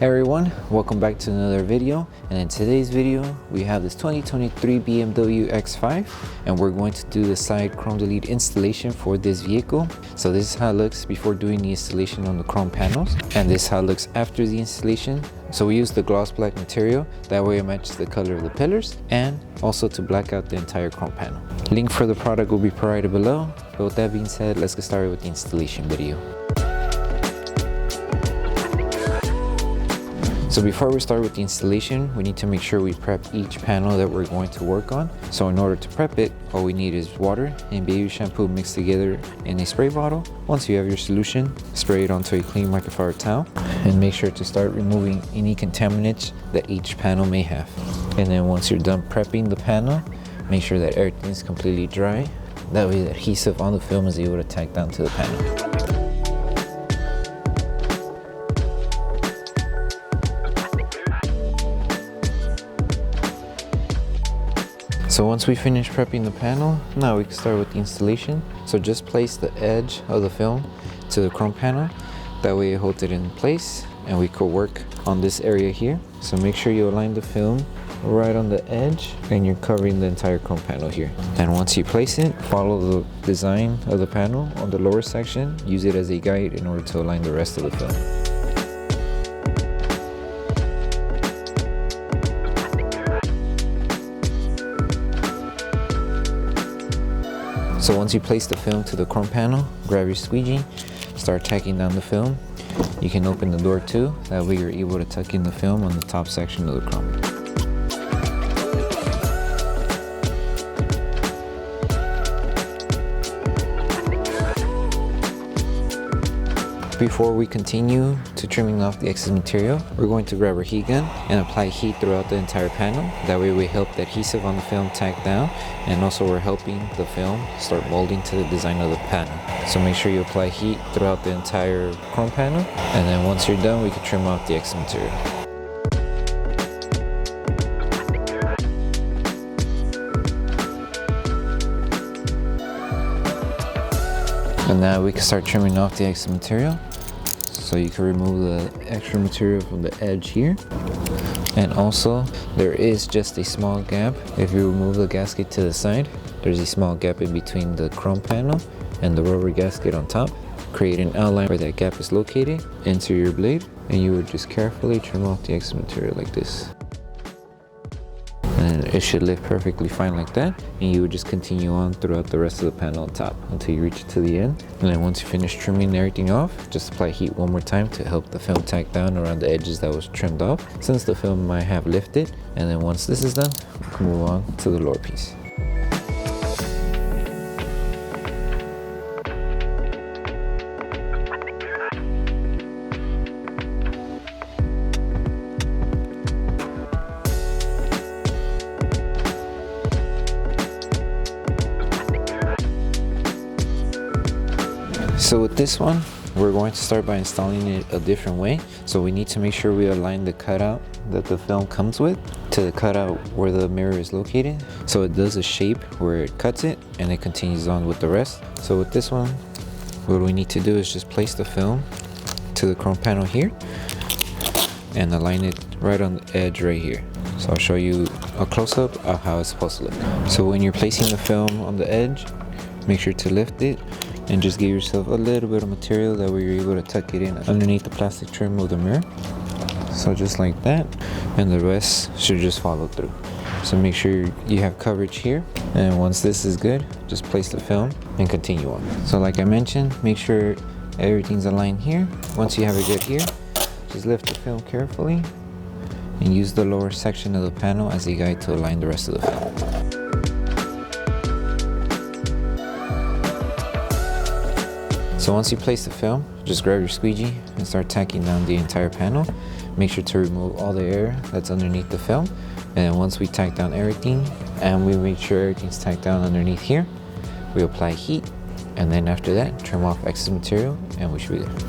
Hey everyone, welcome back to another video, and in today's video we have this 2023 BMW X5 and we're going to do the side chrome delete installation for this vehicle. So this is how it looks before doing the installation on the chrome panels, and this is how it looks after the installation. So we use the gloss black material, that way it matches the color of the pillars and also to black out the entire chrome panel. Link for the product will be provided below, but with that being said, let's get started with the installation video. So before we start with the installation, we need to make sure we prep each panel that we're going to work on. So in order to prep it, all we need is water and baby shampoo mixed together in a spray bottle. Once you have your solution, spray it onto a clean microfiber towel and make sure to start removing any contaminants that each panel may have. And then once you're done prepping the panel, make sure that everything is completely dry. That way the adhesive on the film is able to tack down to the panel. So once we finish prepping the panel, now we can start with the installation. So just place the edge of the film to the chrome panel. That way it holds it in place and we could work on this area here. So make sure you align the film right on the edge and you're covering the entire chrome panel here. And once you place it, follow the design of the panel on the lower section. Use it as a guide in order to align the rest of the film. So once you place the film to the chrome panel, grab your squeegee, start tacking down the film. You can open the door too, that way you're able to tuck in the film on the top section of the chrome. Before we continue to trimming off the excess material, we're going to grab our heat gun and apply heat throughout the entire panel. That way we help the adhesive on the film tack down, and also we're helping the film start molding to the design of the panel. So make sure you apply heat throughout the entire chrome panel, and then once you're done, we can trim off the excess material. And now we can start trimming off the extra material. So you can remove the extra material from the edge here. And also, there is just a small gap. If you remove the gasket to the side, there's a small gap in between the chrome panel and the rubber gasket on top. Create an outline where that gap is located. Enter your blade, and you would just carefully trim off the extra material like this. And it should lift perfectly fine like that, and you would just continue on throughout the rest of the panel on top until you reach it to the end. And then once you finish trimming everything off, just apply heat one more time to help the film tack down around the edges that was trimmed off, since the film might have lifted. And then once this is done, we can move on to the lower piece. So with this one, we're going to start by installing it a different way. So we need to make sure we align the cutout that the film comes with to the cutout where the mirror is located. So it does a shape where it cuts it and it continues on with the rest. So with this one, what we need to do is just place the film to the chrome panel here and align it right on the edge right here. So I'll show you a close-up of how it's supposed to look. So when you're placing the film on the edge, make sure to lift it and just give yourself a little bit of material, that way you're able to tuck it in underneath the plastic trim of the mirror. So just like that, and the rest should just follow through. So make sure you have coverage here, and once this is good, just place the film and continue on. So like I mentioned, make sure everything's aligned here. Once you have it good here, just lift the film carefully and use the lower section of the panel as a guide to align the rest of the film. So once you place the film, just grab your squeegee and start tacking down the entire panel. Make sure to remove all the air that's underneath the film. And once we tack down everything and we make sure everything's tacked down underneath here, we apply heat, and then after that, trim off excess material and we should be good.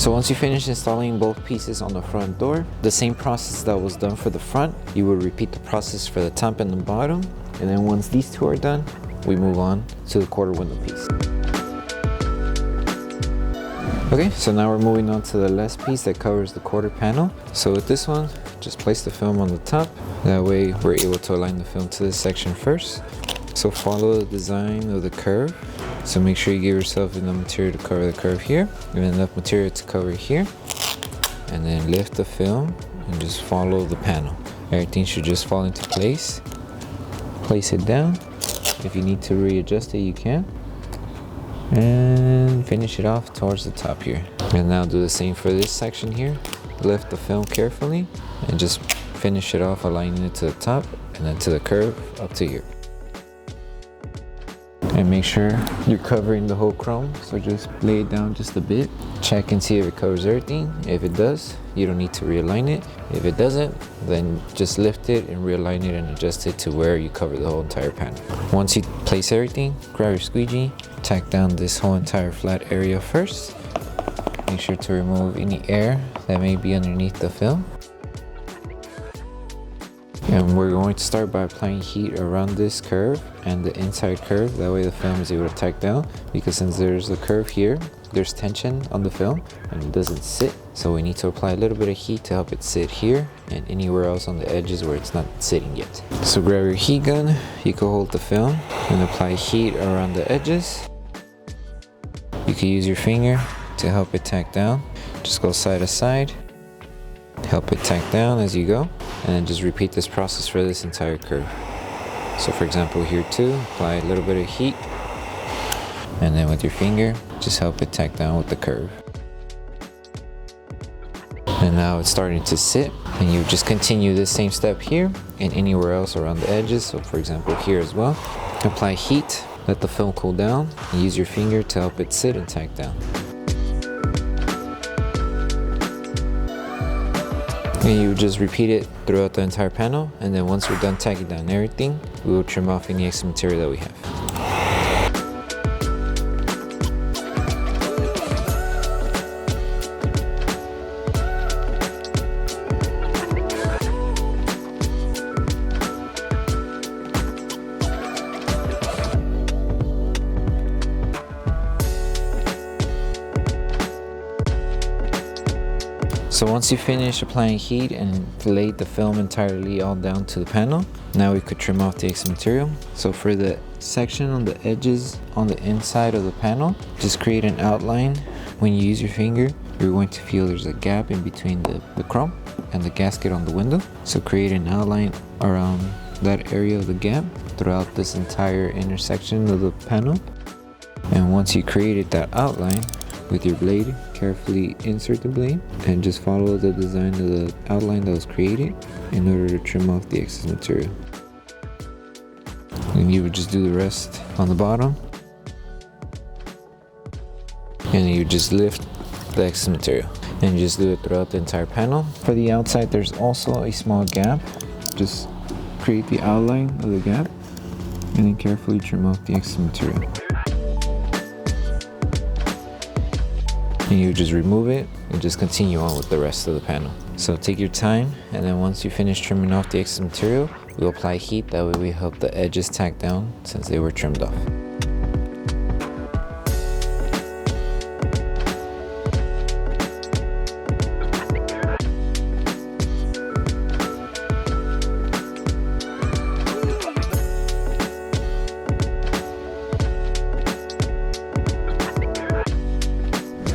So once you finish installing both pieces on the front door, the same process that was done for the front, you will repeat the process for the top and the bottom. And then once these two are done, we move on to the quarter window piece. Okay, so now we're moving on to the last piece that covers the quarter panel. So with this one, just place the film on the top. That way we're able to align the film to this section first. So follow the design of the curve. So make sure you give yourself enough material to cover the curve here, and enough material to cover here. And then lift the film and just follow the panel. Everything should just fall into place. Place it down. If you need to readjust it, you can. And finish it off towards the top here. And now do the same for this section here. Lift the film carefully and just finish it off, aligning it to the top and then to the curve up to here. And make sure you're covering the whole chrome, so just lay it down just a bit. Check and see if it covers everything. If it does, you don't need to realign it. If it doesn't, then just lift it and realign it and adjust it to where you cover the whole entire panel. Once you place everything, grab your squeegee, tack down this whole entire flat area first. Make sure to remove any air that may be underneath the film. And we're going to start by applying heat around this curve and the inside curve. That way the film is able to tack down, because since there's a curve here, there's tension on the film and it doesn't sit. So we need to apply a little bit of heat to help it sit here and anywhere else on the edges where it's not sitting yet. So grab your heat gun, you can hold the film and apply heat around the edges. You can use your finger to help it tack down. Just go side to side, help it tack down as you go, and then just repeat this process for this entire curve. So for example here too, apply a little bit of heat, and then with your finger, just help it tack down with the curve. And now it's starting to sit, and you just continue this same step here and anywhere else around the edges. So for example here as well, apply heat, let the film cool down, and use your finger to help it sit and tack down. And you just repeat it throughout the entire panel, and then once we're done tacking down everything, we will trim off any extra material that we have. So once you finish applying heat and laid the film entirely all down to the panel, now we could trim off the extra material. So for the section on the edges on the inside of the panel, just create an outline. When you use your finger, you're going to feel there's a gap in between the chrome and the gasket on the window. So create an outline around that area of the gap throughout this entire intersection of the panel. And once you created that outline, with your blade, carefully insert the blade and just follow the design of the outline that was created in order to trim off the excess material. And you would just do the rest on the bottom, and you just lift the excess material and just do it throughout the entire panel. For the outside, there's also a small gap. Just create the outline of the gap and then carefully trim off the excess material. And you just remove it and just continue on with the rest of the panel. So take your time, and then once you finish trimming off the excess material, we'll apply heat. That way we help the edges tack down since they were trimmed off.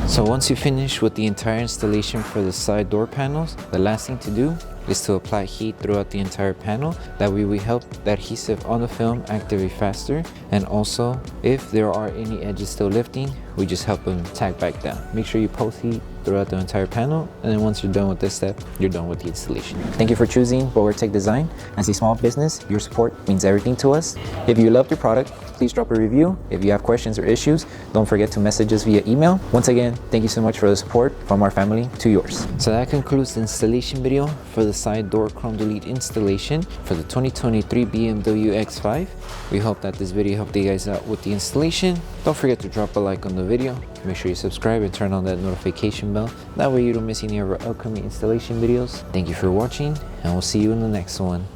So once you finish with the entire installation for the side door panels, the last thing to do is to apply heat throughout the entire panel. That way we help the adhesive on the film activate faster, and also if there are any edges still lifting, we just help them tack back down. Make sure you post heat throughout the entire panel, and then once you're done with this step, you're done with the installation. Thank you for choosing Bogar Tech Design. As a small business, your support means everything to us. If you loved your product, please drop a review. If you have questions or issues, don't forget to message us via email. Once again, thank you so much for the support from our family to yours. So that concludes the installation video for the side door chrome delete installation for the 2023 BMW X5. We hope that this video helped you guys out with the installation. Don't forget to drop a like on the the video, make sure you subscribe and turn on that notification bell. That way you don't miss any of our upcoming installation videos. Thank you for watching, and we'll see you in the next one.